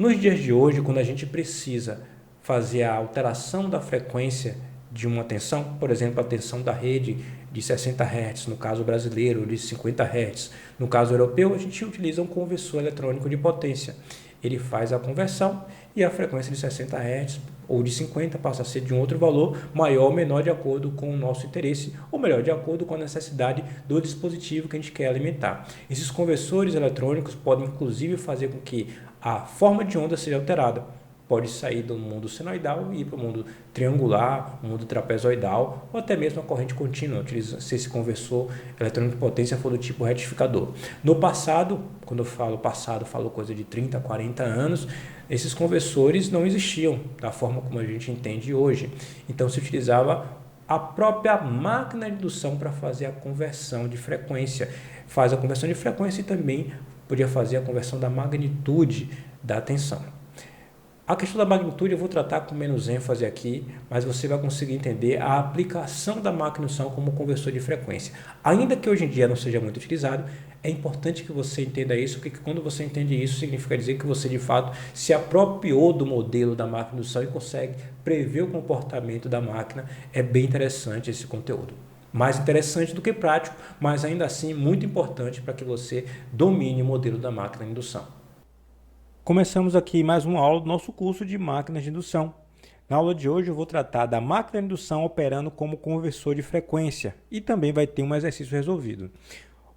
Nos dias de hoje, quando a gente precisa fazer a alteração da frequência de uma tensão, por exemplo, a tensão da rede de 60 Hz, no caso brasileiro, de 50 Hz, no caso europeu, a gente utiliza um conversor eletrônico de potência. Ele faz a conversão e a frequência de 60 Hz ou de 50 passa a ser de um outro valor maior ou menor de acordo com o nosso interesse, ou melhor, de acordo com a necessidade do dispositivo que a gente quer alimentar. Esses conversores eletrônicos podem inclusive fazer com que a forma de onda seja alterada. Pode sair do mundo senoidal e ir para o mundo triangular, o mundo trapezoidal, ou até mesmo a corrente contínua, se esse conversor eletrônico de potência for do tipo retificador. No passado, quando eu falo passado, falo coisa de 30, 40 anos, esses conversores não existiam da forma como a gente entende hoje. Então se utilizava a própria máquina de indução para fazer a conversão de frequência. Faz a conversão de frequência e também podia fazer a conversão da magnitude da tensão. A questão da magnitude eu vou tratar com menos ênfase aqui, mas você vai conseguir entender a aplicação da máquina de indução como conversor de frequência. Ainda que hoje em dia não seja muito utilizado, é importante que você entenda isso, porque quando você entende isso, significa dizer que você de fato se apropriou do modelo da máquina de indução e consegue prever o comportamento da máquina. É bem interessante esse conteúdo. Mais interessante do que prático, mas ainda assim muito importante para que você domine o modelo da máquina de indução. Começamos aqui mais uma aula do nosso curso de máquinas de indução. Na aula de hoje eu vou tratar da máquina de indução operando como conversor de frequência e também vai ter um exercício resolvido.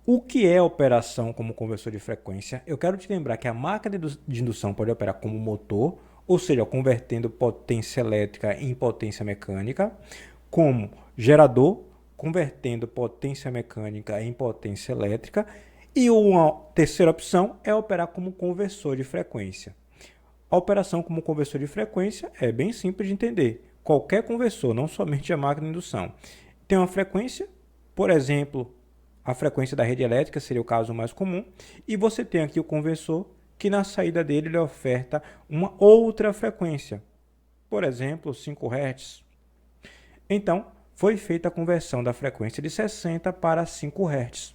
O que é operação como conversor de frequência? Eu quero te lembrar que a máquina de indução pode operar como motor, ou seja, convertendo potência elétrica em potência mecânica, como gerador, convertendo potência mecânica em potência elétrica, e uma terceira opção é operar como conversor de frequência. A operação como conversor de frequência é bem simples de entender. Qualquer conversor, não somente a máquina de indução, tem uma frequência, por exemplo, a frequência da rede elétrica seria o caso mais comum, e você tem aqui o conversor que na saída dele ele oferta uma outra frequência, por exemplo, 5 Hz. Então, foi feita a conversão da frequência de 60 para 5 Hz.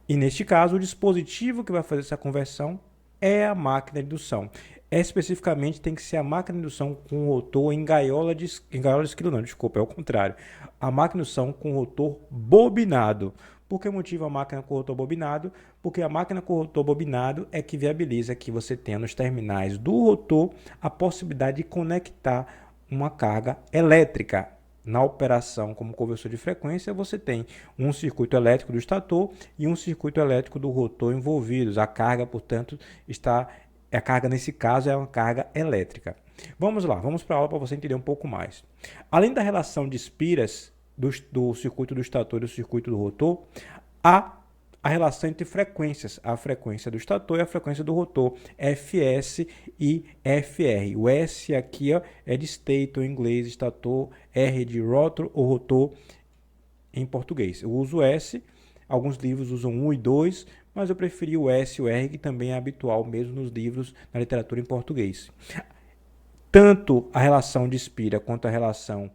E neste caso, o dispositivo que vai fazer essa conversão é a máquina de indução. Especificamente, tem que ser a máquina de indução com rotor em gaiola de esquilo, não, desculpa, é o contrário. A máquina de indução com rotor bobinado. Por que motivo a máquina com rotor bobinado? Porque a máquina com rotor bobinado é que viabiliza que você tenha nos terminais do rotor a possibilidade de conectar uma carga elétrica. Na operação como conversor de frequência, você tem um circuito elétrico do estator e um circuito elétrico do rotor envolvidos. A carga, portanto, a carga nesse caso é uma carga elétrica. Vamos lá, vamos para a aula para você entender um pouco mais. Além da relação de espiras do circuito do estator e do circuito do rotor, há a relação entre frequências, a frequência do estator e a frequência do rotor, Fs e Fr. O S aqui é de stator em inglês, estator, R de rotor ou rotor em português. Eu uso S, alguns livros usam 1 e 2, mas eu preferi o S e o R, que também é habitual mesmo nos livros na literatura em português. Tanto a relação de espira quanto a relação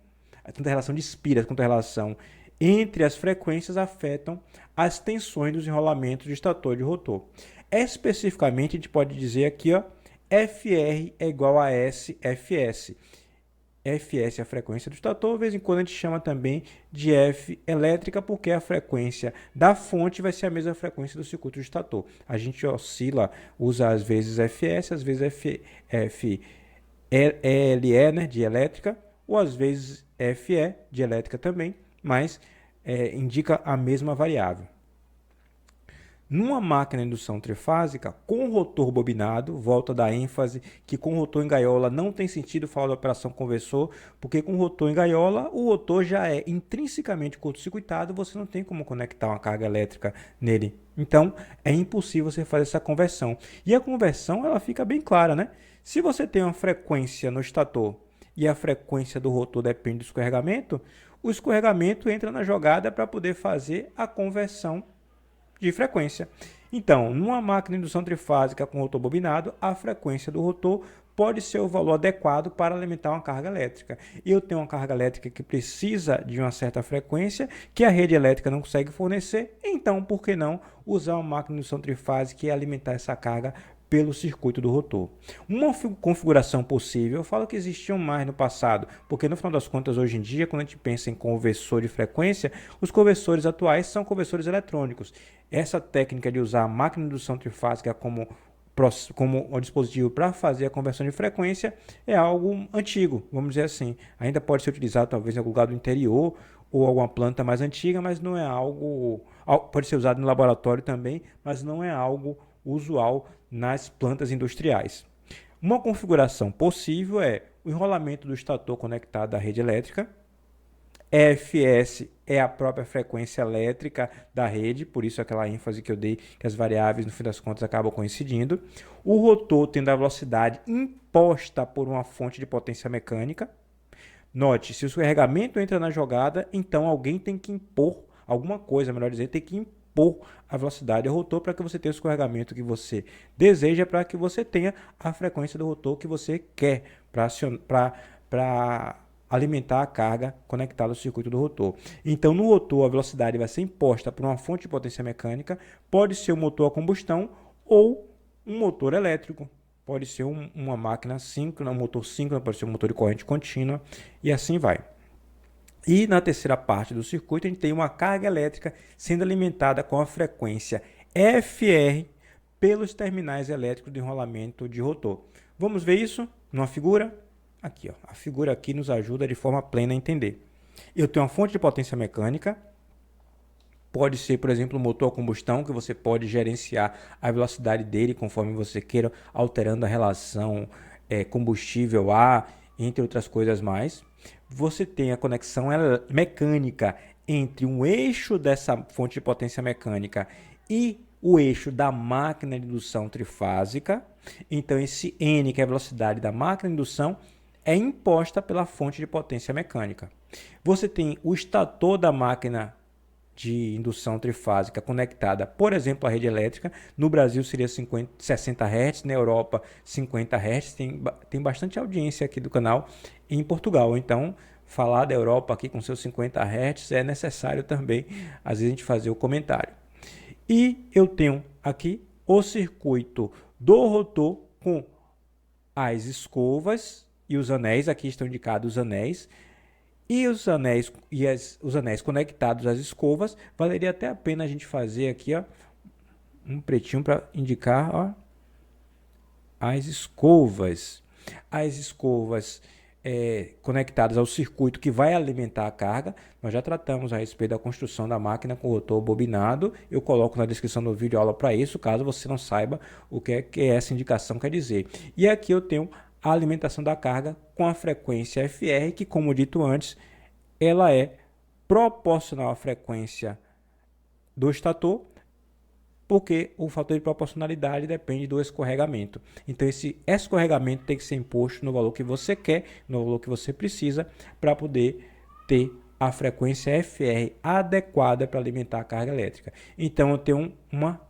de espiras quanto a relação entre as frequências afetam as tensões dos enrolamentos de estator e de rotor. Especificamente, a gente pode dizer aqui, Fr é igual a SFS. Fs é a frequência do estator, de vez em quando a gente chama também de F elétrica, porque a frequência da fonte vai ser a mesma frequência do circuito do estator. A gente oscila, usa às vezes Fs, às vezes FLE, né, de elétrica, ou às vezes Fe, de elétrica também, mas indica a mesma variável. Numa máquina de indução trifásica, com rotor bobinado, volto a dar ênfase que com rotor em gaiola não tem sentido falar da operação conversor, porque com rotor em gaiola, o rotor já é intrinsecamente curto-circuitado, você não tem como conectar uma carga elétrica nele. Então, é impossível você fazer essa conversão. E a conversão, ela fica bem clara, né? Se você tem uma frequência no estator e a frequência do rotor depende do escorregamento, o escorregamento entra na jogada para poder fazer a conversão de frequência. Então, numa máquina de indução trifásica com rotor bobinado, a frequência do rotor pode ser o valor adequado para alimentar uma carga elétrica. Eu tenho uma carga elétrica que precisa de uma certa frequência que a rede elétrica não consegue fornecer, então por que não usar uma máquina de indução trifásica e alimentar essa carga pelo circuito do rotor. Uma configuração possível, eu falo que existiam mais no passado, porque no final das contas, hoje em dia, quando a gente pensa em conversor de frequência, os conversores atuais são conversores eletrônicos. Essa técnica de usar a máquina de indução trifásica como um dispositivo para fazer a conversão de frequência é algo antigo, vamos dizer assim. Ainda pode ser utilizado talvez em algum lugar do interior ou alguma planta mais antiga, mas não é algo... Pode ser usado no laboratório também, mas não é algo usual nas plantas industriais. Uma configuração possível é o enrolamento do estator conectado à rede elétrica. EFS é a própria frequência elétrica da rede, por isso aquela ênfase que eu dei, que as variáveis no fim das contas acabam coincidindo. O rotor tendo a velocidade imposta por uma fonte de potência mecânica. Note, se o carregamento entra na jogada, então alguém tem que impor alguma coisa, melhor dizer, tem que impor a velocidade ao rotor para que você tenha o escorregamento que você deseja, para que você tenha a frequência do rotor que você quer para alimentar a carga conectada ao circuito do rotor. Então, no rotor, a velocidade vai ser imposta por uma fonte de potência mecânica, pode ser um motor a combustão ou um motor elétrico. Pode ser uma máquina síncrona, um motor síncrono, pode ser um motor de corrente contínua e assim vai. E na terceira parte do circuito, a gente tem uma carga elétrica sendo alimentada com a frequência FR pelos terminais elétricos de enrolamento de rotor. Vamos ver isso numa figura? Aqui, ó. A figura aqui nos ajuda de forma plena a entender. Eu tenho uma fonte de potência mecânica. Pode ser, por exemplo, um motor a combustão, que você pode gerenciar a velocidade dele conforme você queira, alterando a relação combustível-ar, entre outras coisas mais. Você tem a conexão mecânica entre um eixo dessa fonte de potência mecânica e o eixo da máquina de indução trifásica. Então, esse N, que é a velocidade da máquina de indução, é imposta pela fonte de potência mecânica. Você tem o estator da máquina de indução trifásica conectada, por exemplo, à rede elétrica. No Brasil seria 60 Hz, na Europa 50 Hz. Tem bastante audiência aqui do canal em Portugal, então falar da Europa aqui com seus 50 Hz é necessário também, às vezes, a gente fazer o comentário. E eu tenho aqui o circuito do rotor com as escovas e os anéis, aqui estão indicados os anéis, e os anéis conectados às escovas. Valeria até a pena a gente fazer aqui, ó, um pretinho para indicar, ó, as escovas. As escovas conectadas ao circuito que vai alimentar a carga. Nós já tratamos a respeito da construção da máquina com rotor bobinado. Eu coloco na descrição do vídeo aula para isso, caso você não saiba o que essa indicação quer dizer. E aqui eu tenho a alimentação da carga com a frequência FR, que, como dito antes, ela é proporcional à frequência do estator, porque o fator de proporcionalidade depende do escorregamento. Então, esse escorregamento tem que ser imposto no valor que você quer, no valor que você precisa, para poder ter a frequência FR adequada para alimentar a carga elétrica. Então, eu tenho uma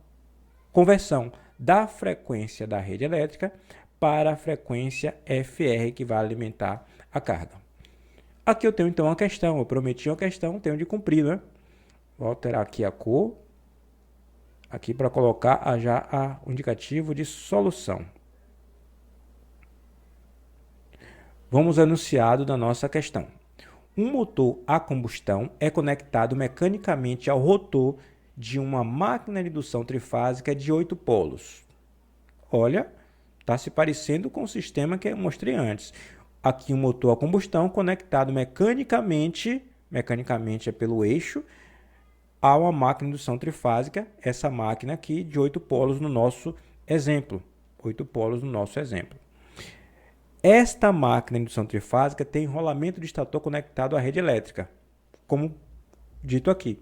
conversão da frequência da rede elétrica para a frequência FR que vai alimentar a carga. Aqui eu tenho então uma questão, eu prometi uma questão, tenho de cumprir, né? Vou alterar aqui a cor, aqui para colocar já o indicativo de solução. Vamos ao enunciado da nossa questão. Um motor a combustão é conectado mecanicamente ao rotor de uma máquina de indução trifásica de 8 polos. Olha, está se parecendo com o sistema que eu mostrei antes. Aqui um motor a combustão conectado mecanicamente é pelo eixo, a uma máquina de indução trifásica, essa máquina aqui de 8 polos no nosso exemplo. 8 polos no nosso exemplo. Esta máquina de indução trifásica tem enrolamento de estator conectado à rede elétrica, como dito aqui,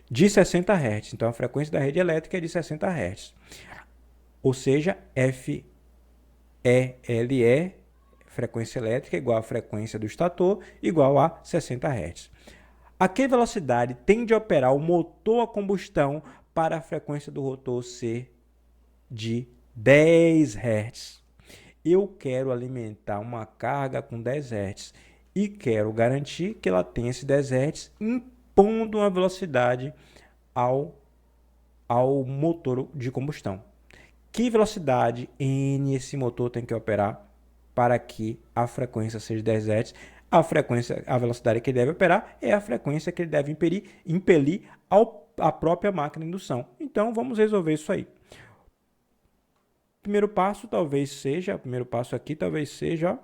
de 60 Hz. Então, a frequência da rede elétrica é de 60 Hz. Ou seja, FELE, frequência elétrica, igual a frequência do estator, igual a 60 Hz. A que velocidade tem de operar o motor a combustão para a frequência do rotor ser de 10 Hz? Eu quero alimentar uma carga com 10 Hz e quero garantir que ela tenha esse 10 Hz, impondo uma velocidade ao motor de combustão. Que velocidade N esse motor tem que operar para que a frequência seja 10 Hz? A velocidade que ele deve operar é a frequência que ele deve impelir a própria máquina de indução. Então, vamos resolver isso aí. O primeiro passo aqui talvez seja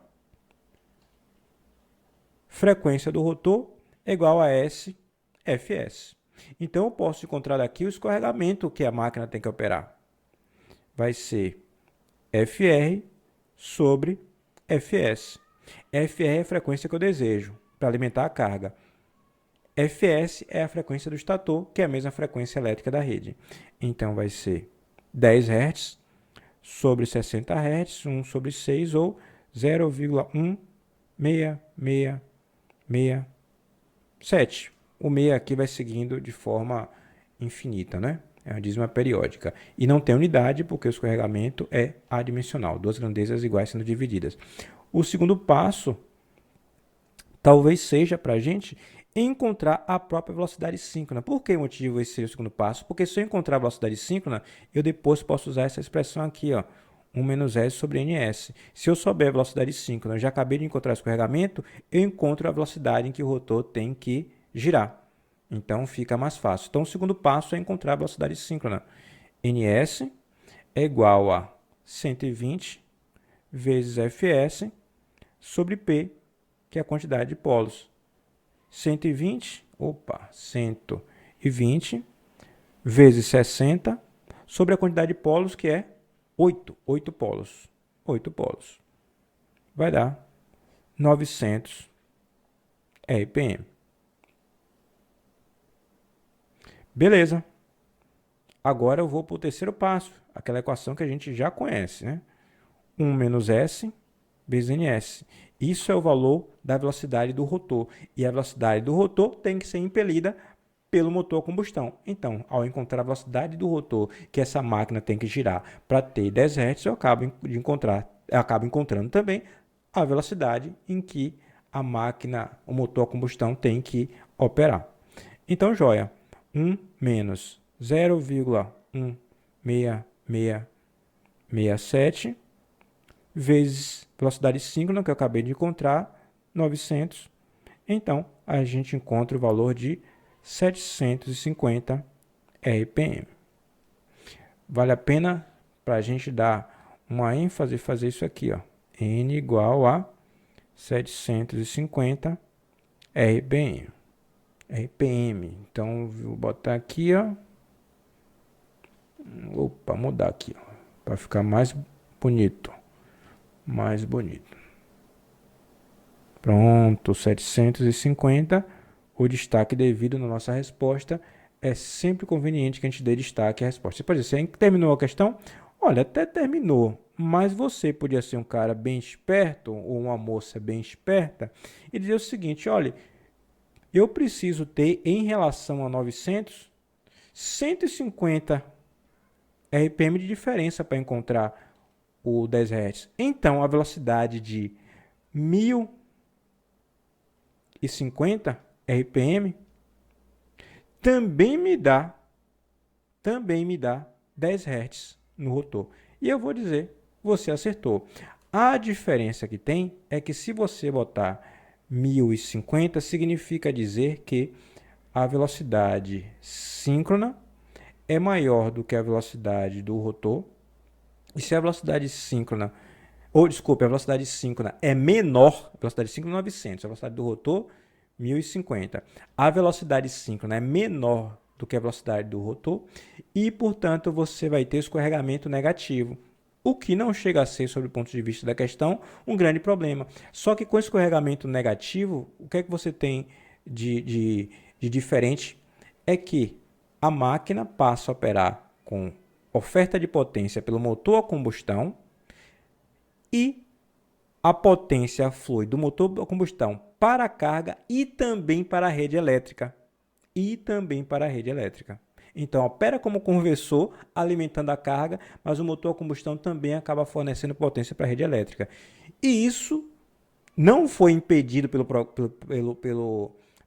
frequência do rotor igual a SFS. Então, eu posso encontrar aqui o escorregamento que a máquina tem que operar. Vai ser FR sobre FS. FR é a frequência que eu desejo para alimentar a carga. FS é a frequência do estator, que é a mesma frequência elétrica da rede. Então, vai ser 10 Hz sobre 60 Hz, 1 sobre 6, ou 0,16667. O 6 aqui vai seguindo de forma infinita, né? É uma dízima periódica. E não tem unidade, porque o escorregamento é adimensional, duas grandezas iguais sendo divididas. O segundo passo talvez seja para a gente encontrar a própria velocidade síncrona. Por que motivo esse seria o segundo passo? Porque se eu encontrar a velocidade síncrona, eu depois posso usar essa expressão aqui, ó, 1 menos S sobre NS. Se eu souber a velocidade síncrona, eu já acabei de encontrar o escorregamento, eu encontro a velocidade em que o rotor tem que girar. Então, fica mais fácil. Então, o segundo passo é encontrar a velocidade síncrona. NS é igual a 120 vezes Fs sobre P, que é a quantidade de polos. 120 vezes 60 sobre a quantidade de polos, que é 8 polos. 8 polos. Vai dar 900 RPM. Beleza. Agora eu vou para o terceiro passo, aquela equação que a gente já conhece, né? 1 menos S vezes NS. Isso é o valor da velocidade do rotor. E a velocidade do rotor tem que ser impelida pelo motor a combustão. Então, ao encontrar a velocidade do rotor que essa máquina tem que girar para ter 10 Hz, eu acabo encontrando também a velocidade em que a máquina, o motor a combustão tem que operar. Então, joia. 1 menos 0,16667 vezes velocidade síncrona, que eu acabei de encontrar, 900. Então, a gente encontra o valor de 750 RPM. Vale a pena para a gente dar uma ênfase e fazer isso aqui, ó. N igual a 750 RPM. Então, vou botar aqui, ó. Mudar aqui, ó, para ficar mais bonito. Pronto, 750. O destaque devido na nossa resposta. É sempre conveniente que a gente dê destaque à resposta. Você pode dizer, você terminou a questão? Olha, até terminou, mas você podia ser um cara bem esperto ou uma moça bem esperta e dizer o seguinte, olha, eu preciso ter, em relação a 900, 150 RPM de diferença para encontrar o 10 Hz. Então, a velocidade de 1050 RPM também me dá 10 Hz no rotor. E eu vou dizer, você acertou. A diferença que tem é que se você botar 1050, significa dizer que a velocidade síncrona é maior do que a velocidade do rotor. E se a velocidade síncrona, a velocidade síncrona é menor, a velocidade síncrona 900, a velocidade do rotor 1050. A velocidade síncrona é menor do que a velocidade do rotor e, portanto, você vai ter escorregamento negativo, o que não chega a ser, sob o ponto de vista da questão, um grande problema. Só que com escorregamento negativo, o que é que você tem de diferente? É que a máquina passa a operar com oferta de potência pelo motor a combustão e a potência flui do motor a combustão para a carga e também para a rede elétrica. Então, opera como conversor, alimentando a carga, mas o motor a combustão também acaba fornecendo potência para a rede elétrica. E isso não foi impedido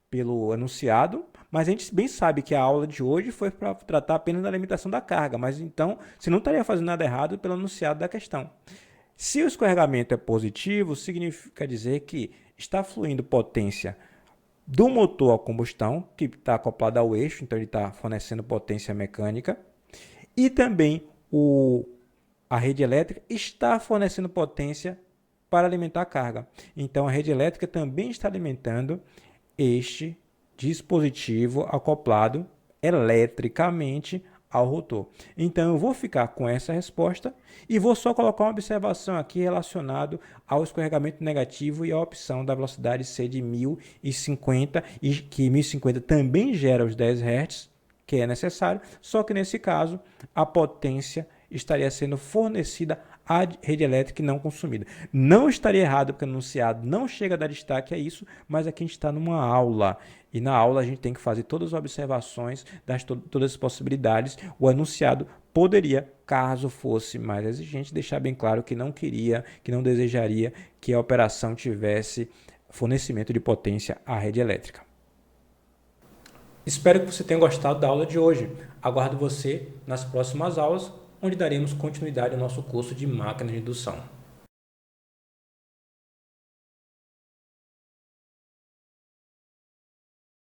pelo anunciado, mas a gente bem sabe que a aula de hoje foi para tratar apenas da limitação da carga, mas então você não estaria fazendo nada errado pelo anunciado da questão. Se o escorregamento é positivo, significa dizer que está fluindo potência do motor a combustão, que está acoplado ao eixo, então ele está fornecendo potência mecânica, e também a rede elétrica está fornecendo potência para alimentar a carga. Então a rede elétrica também está alimentando este dispositivo acoplado eletricamente ao rotor. Então eu vou ficar com essa resposta e vou só colocar uma observação aqui relacionado ao escorregamento negativo e a opção da velocidade ser de 1050 e que 1050 também gera os 10 Hz que é necessário, só que nesse caso a potência estaria sendo fornecida à rede elétrica e não consumida. Não estaria errado, porque o anunciado não chega a dar destaque a isso, mas aqui a gente está numa aula. E na aula a gente tem que fazer todas as observações, todas as possibilidades. O anunciado poderia, caso fosse mais exigente, deixar bem claro que não queria, que não desejaria que a operação tivesse fornecimento de potência à rede elétrica. Espero que você tenha gostado da aula de hoje. Aguardo você nas próximas aulas, onde daremos continuidade ao nosso curso de máquinas de indução.